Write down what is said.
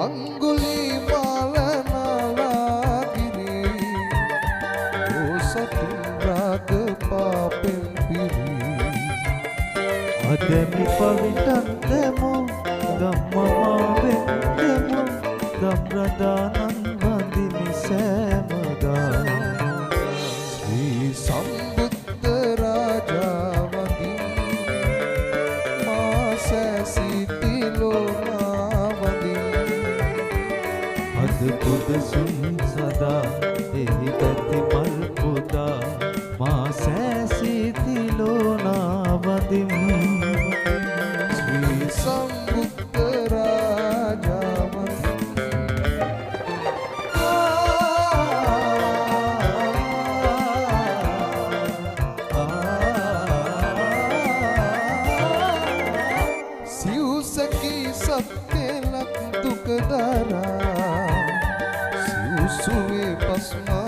අඟුලිමාල නාලාගිරි ඕසතුන් රාග පාපෙන් පිරි අදමි පවිටන් දෙමු ධම්මමාවෙන් දෙමු ධම්රදානන් වඳිමි සෑමදා ශ්‍රී සම්බුද්ධ රාජා වඳිමි මා සැසිතිලෝනා වඳිමි අද පුදසුන් සදා එහි පැති මල් පුදා මා සැසිතිලෝනා වඳිමි ශ්‍රී සම්බුද්ධ රාජා සිව්සකී සත්‍යලක් දුක දරා සිව්සුවේ පස්මා